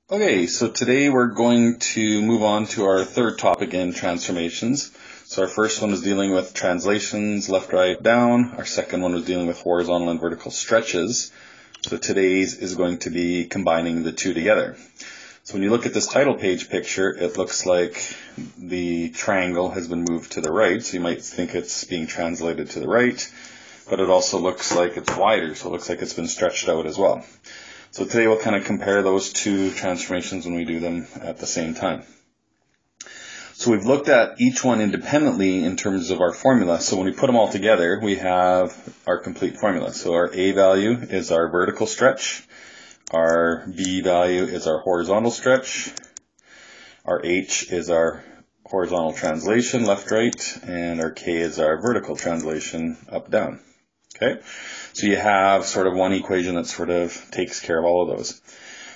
Okay, so today we're going to move on to our third topic in transformations. So our first one was dealing with translations, left, right, down. Our second one was dealing with horizontal and vertical stretches. So today's is going to be combining the two together. So when you look at this title page picture, it looks like the triangle has been moved to the right. So you might think it's being translated to the right, but it also looks like it's wider. So it looks like it's been stretched out as well. So today we'll kind of compare those two transformations when we do them at the same time. So we've looked at each one independently in terms of our formula. So when we put them all together, we have our complete formula. So our A value is our vertical stretch. Our B value is our horizontal stretch. Our H is our horizontal translation, left, right. And our K is our vertical translation, up, down. Okay, so you have sort of one equation that sort of takes care of all of those.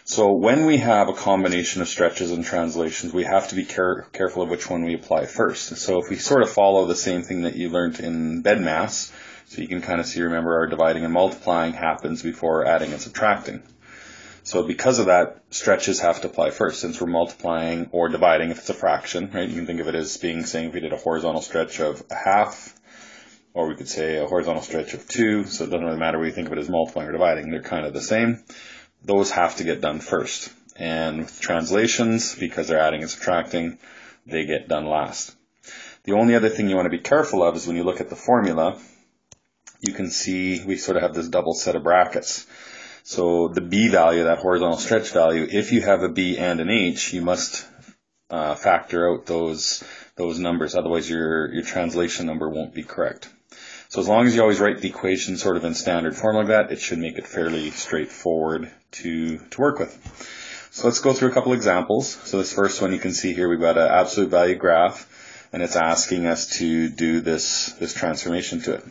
So when we have a combination of stretches and translations, we have to be careful of which one we apply first. So if we sort of follow the same thing that you learned in bed maths, so you can kind of see, remember, our dividing and multiplying happens before adding and subtracting. So because of that, stretches have to apply first, since we're multiplying or dividing if it's a fraction, right? You can think of it as being, saying if we did a horizontal stretch of a half, or we could say a horizontal stretch of 2, so it doesn't really matter whether you think of it as multiplying or dividing, they're kind of the same. Those have to get done first. And with translations, because they're adding and subtracting, they get done last. The only other thing you want to be careful of is when you look at the formula, you can see we sort of have this double set of brackets. So the B value, that horizontal stretch value, if you have a B and an H, you must factor out those numbers, otherwise your translation number won't be correct. So as long as you always write the equation sort of in standard form like that, it should make it fairly straightforward to work with. So let's go through a couple examples. So this first one, you can see here we've got an absolute value graph, and it's asking us to do this transformation to it.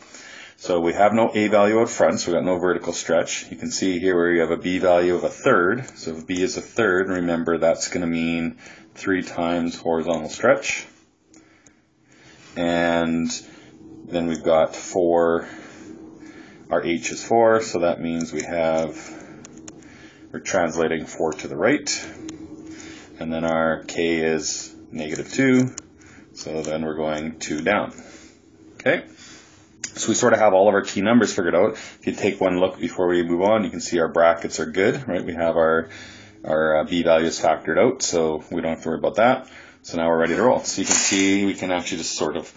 So we have no A value out front, so we've got no vertical stretch. You can see here where you have a B value of a third. So if B is a third, remember that's going to mean 3 times horizontal stretch. And then we've got 4, our H is 4, so that means we're translating 4 to the right. And then our K is -2, so then we're going 2 down. Okay, so we sort of have all of our key numbers figured out. If you take one look before we move on, you can see our brackets are good, right? We have our B values factored out, so we don't have to worry about that. So now we're ready to roll. So you can see we can actually just sort of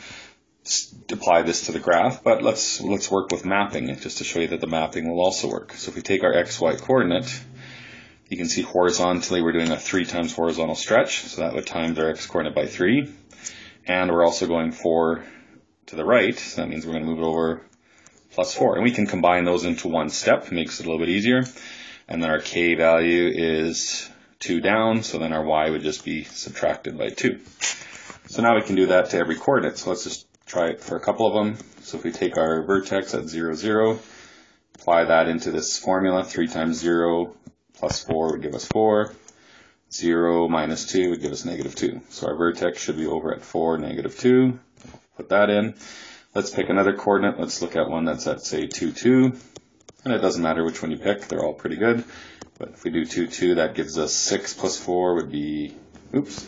apply this to the graph, but let's work with mapping just to show you that the mapping will also work. So if we take our XY coordinate, you can see horizontally we're doing a 3 times horizontal stretch, so that would times our X coordinate by 3. And we're also going 4 to the right, so that means we're going to move it over plus 4. And we can combine those into one step, makes it a little bit easier. And then our K value is 2 down, so then our Y would just be subtracted by 2. So now we can do that to every coordinate. So let's just try it for a couple of them. So if we take our vertex at 0, 0, apply that into this formula, 3 times 0 plus 4 would give us 4. 0 minus 2 would give us -2. So our vertex should be over at 4, -2. Put that in. Let's pick another coordinate. Let's look at one that's at, say, 2, 2. And it doesn't matter which one you pick. They're all pretty good. But if we do 2, 2, that gives us 6 plus 4 would be,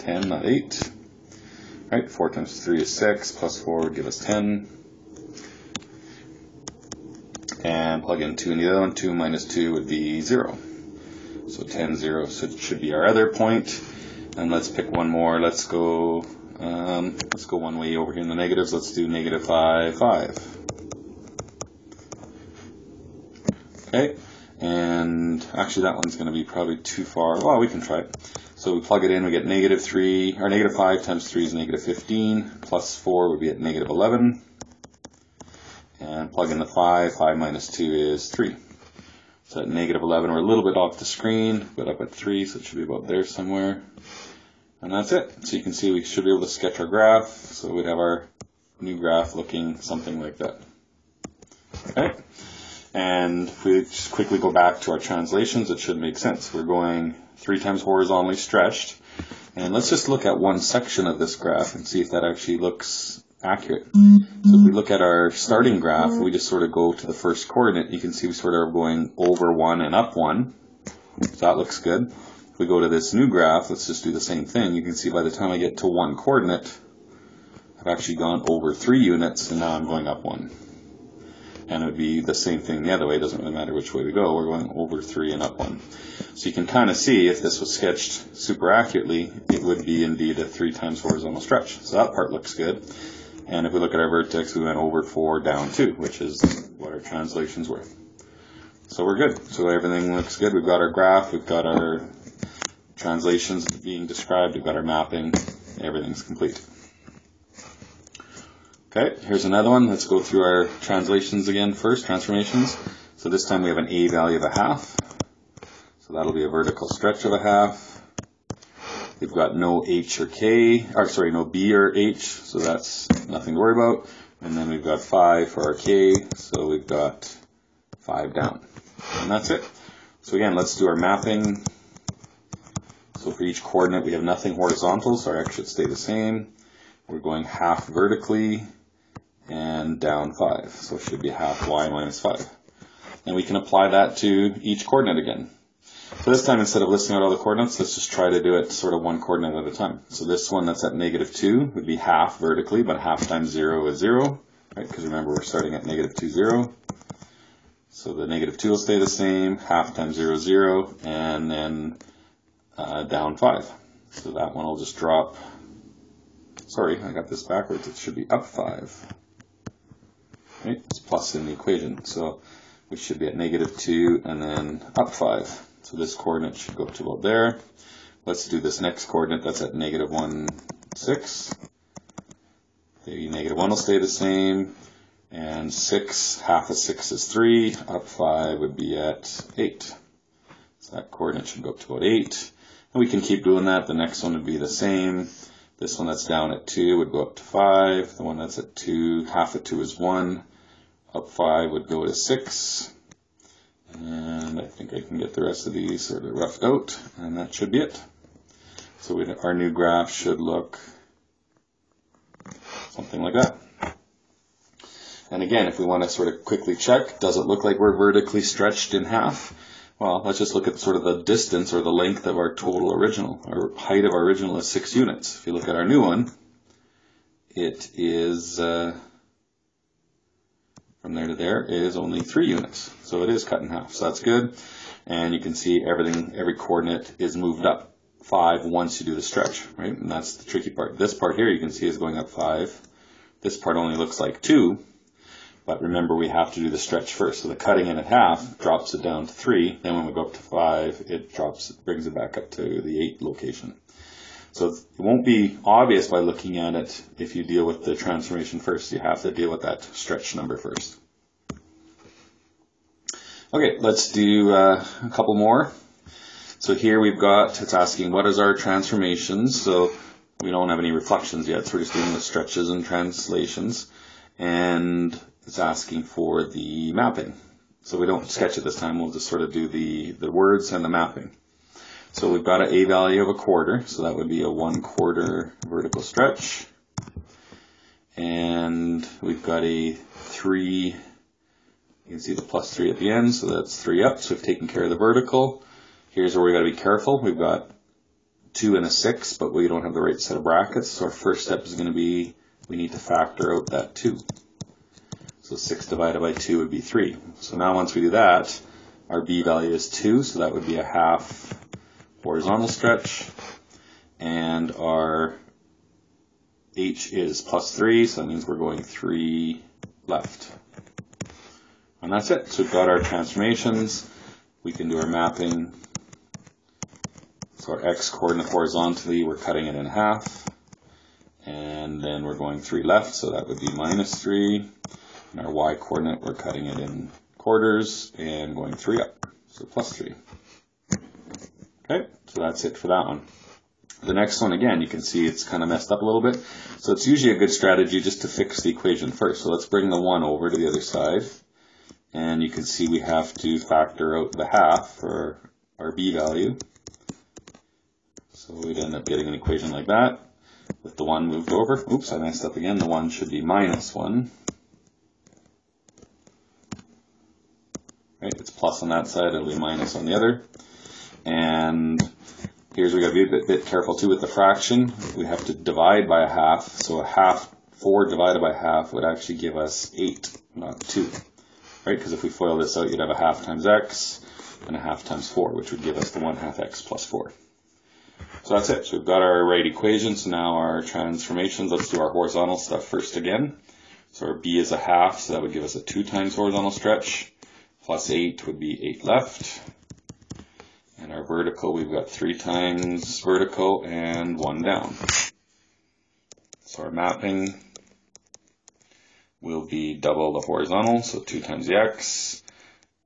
10, not 8. Right, 4 times 3 is 6, plus 4 would give us 10. And plug in 2 in the other one. 2 minus 2 would be 0. So 10, 0 should be our other point. And let's pick one more. Let's go one way over here in the negatives. Let's do -5, 5. Okay, and actually that one's going to be probably too far. Well, we can try it. So we plug it in, we get -3, or -5 times 3 is -15, plus 4 would be at -11. And plug in the 5, 5 minus 2 is 3. So at -11, we're a little bit off the screen, but up at 3, so it should be about there somewhere. And that's it. So you can see we should be able to sketch our graph. So we'd have our new graph looking something like that. Okay. And if we just quickly go back to our translations, it should make sense. We're going 3 times horizontally stretched. And let's just look at one section of this graph and see if that actually looks accurate. So if we look at our starting graph, we just sort of go to the first coordinate. You can see we sort of are going over 1 and up 1. So that looks good. If we go to this new graph, let's just do the same thing. You can see by the time I get to one coordinate, I've actually gone over 3 units, and now I'm going up 1. And it would be the same thing the other way. It doesn't really matter which way we go. We're going over 3 and up 1. So you can kind of see if this was sketched super accurately, it would be indeed a 3 times horizontal stretch. So that part looks good. And if we look at our vertex, we went over 4, down 2, which is what our translations were. So we're good. So everything looks good. We've got our graph. We've got our translations being described. We've got our mapping. Everything's complete. Okay, here's another one. Let's go through our translations again first, transformations. So this time we have an A value of a half. So that'll be a vertical stretch of a half. We've got no H or K, or sorry, no B or H, so that's nothing to worry about. And then we've got 5 for our K, so we've got 5 down. And that's it. So again, let's do our mapping. So for each coordinate we have nothing horizontal, so our X should stay the same. We're going half vertically and down 5. So it should be half y minus 5. And we can apply that to each coordinate again. So this time, instead of listing out all the coordinates, let's just try to do it sort of one coordinate at a time. So this one that's at -2 would be half vertically, but half times 0 is 0, right? Because remember, we're starting at -2, 0. So the -2 will stay the same, half times 0, 0, and then down 5. So that one will just drop. Sorry, I got this backwards. It should be up 5. Right? It's plus in the equation. So we should be at -2 and then up 5. So this coordinate should go up to about there. Let's do this next coordinate. That's at -1, 6. The -1 will stay the same. And 6, half of 6 is 3. Up 5 would be at 8. So that coordinate should go up to about 8. And we can keep doing that. The next one would be the same. This one that's down at 2 would go up to 5. The one that's at 2, half of 2 is 1. Up 5 would go to 6. And I think I can get the rest of these sort of roughed out. And that should be it. So our new graph should look something like that. And again, if we want to sort of quickly check, does it look like we're vertically stretched in half? Well, let's just look at sort of the distance or the length of our total original. Our height of our original is 6 units. If you look at our new one, it is, from there to there is only 3 units. So it is cut in half. So that's good. And you can see every coordinate is moved up 5 once you do the stretch, right? And that's the tricky part. This part here you can see is going up 5. This part only looks like 2. But remember, we have to do the stretch first. So the cutting in at half drops it down to 3. Then when we go up to 5, it brings it back up to the 8 location. So it won't be obvious by looking at it if you deal with the transformation first. You have to deal with that stretch number first. Okay, let's do a couple more. So here we've got, it's asking what is our transformations. So we don't have any reflections yet, so we're just doing the stretches and translations. And it's asking for the mapping. So we don't sketch it this time, we'll just sort of do the words and the mapping. So we've got an A value of 1/4, so that would be a 1/4 vertical stretch. And we've got a 3, you can see the +3 at the end, so that's 3 up, so we've taken care of the vertical. Here's where we've got to be careful. We've got 2 and a 6, but we don't have the right set of brackets, so our first step is going to be, we need to factor out that 2. So 6 divided by 2 would be 3. So now once we do that, our B value is 2, so that would be a half horizontal stretch. And our H is +3, so that means we're going 3 left. And that's it. So we've got our transformations. We can do our mapping. So our X coordinate horizontally, we're cutting it in half. And then we're going 3 left, so that would be -3. And our Y coordinate, we're cutting it in quarters and going 3 up, so +3. Okay, so that's it for that one. The next one, again, you can see it's kind of messed up a little bit. So it's usually a good strategy just to fix the equation first. So let's bring the 1 over to the other side. And you can see we have to factor out the half for our B value. So we'd end up getting an equation like that with the 1 moved over. Oops, I messed up again. The 1 should be -1. Right, it's plus on that side, it'll be minus on the other. And here's we got to be a bit careful too with the fraction. We have to divide by a half. So a half, 4 divided by half would actually give us 8, not 2. Right? Because if we FOIL this out, you'd have a half times x and a half times 4, which would give us the 1/2 x plus 4. So that's it. So we've got our right equation. So now our transformations. Let's do our horizontal stuff first again. So our b is a half, so that would give us a 2 times horizontal stretch. Plus 8 would be 8 left. And our vertical, we've got 3 times vertical and 1 down. So our mapping will be double the horizontal, so 2 times the x.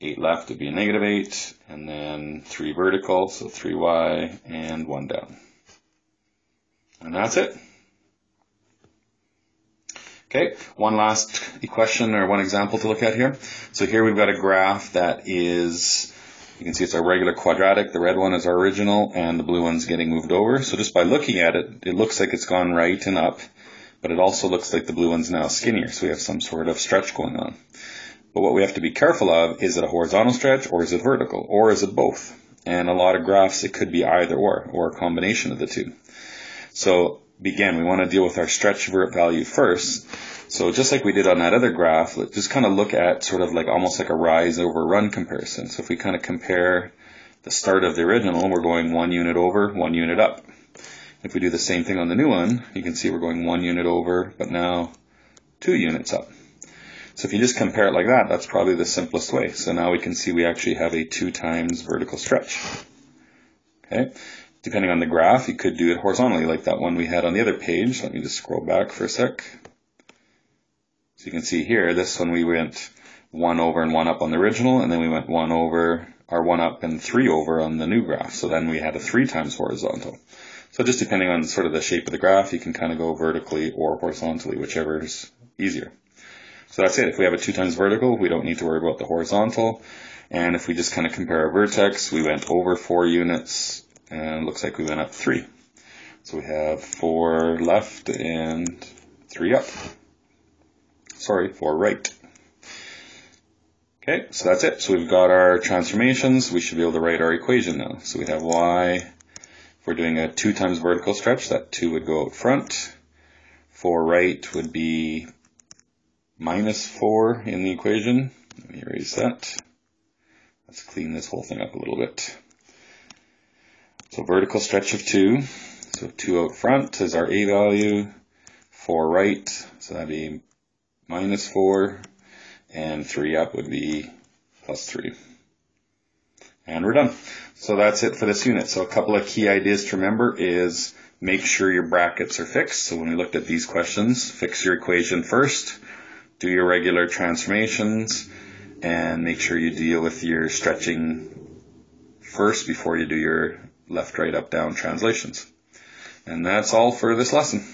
8 left would be a -8, and then 3 vertical, so 3y, and 1 down. And that's it. Okay, one last equation or one example to look at here. So here we've got a graph that is, you can see it's a regular quadratic. The red one is our original, and the blue one's getting moved over. So just by looking at it, it looks like it's gone right and up, but it also looks like the blue one's now skinnier, so we have some sort of stretch going on. But what we have to be careful of, is it a horizontal stretch, or is it vertical, or is it both? And a lot of graphs, it could be either or a combination of the two. So again, we want to deal with our stretch value first. So just like we did on that other graph, let's just kind of look at sort of like almost like a rise over run comparison. So if we kind of compare the start of the original, we're going 1 unit over, 1 unit up. If we do the same thing on the new one, you can see we're going 1 unit over, but now 2 units up. So if you just compare it like that, that's probably the simplest way. So now we can see we actually have a 2 times vertical stretch. Okay. Depending on the graph, you could do it horizontally like that one we had on the other page. Let me just scroll back for a sec. So you can see here, this one we went 1 over and 1 up on the original, and then we went 1 over, or 1 up and 3 over on the new graph. So then we had a 3 times horizontal. So just depending on sort of the shape of the graph, you can kind of go vertically or horizontally, whichever is easier. So that's it. If we have a 2 times vertical, we don't need to worry about the horizontal. And if we just kind of compare our vertex, we went over 4 units, and it looks like we went up 3. So we have 4 left and 3 up. Sorry, 4 right. Okay, so that's it. So we've got our transformations. We should be able to write our equation now. So we have y, if we're doing a 2 times vertical stretch, that 2 would go out front. 4 right would be -4 in the equation. Let me erase that. Let's clean this whole thing up a little bit. So vertical stretch of 2. So 2 out front is our a value. 4 right, so that'd be -4. And 3 up would be +3. And we're done. So that's it for this unit. So a couple of key ideas to remember is make sure your brackets are fixed. So when we looked at these questions, fix your equation first. Do your regular transformations, and make sure you deal with your stretching first before you do your left, right, up, down translations. And that's all for this lesson.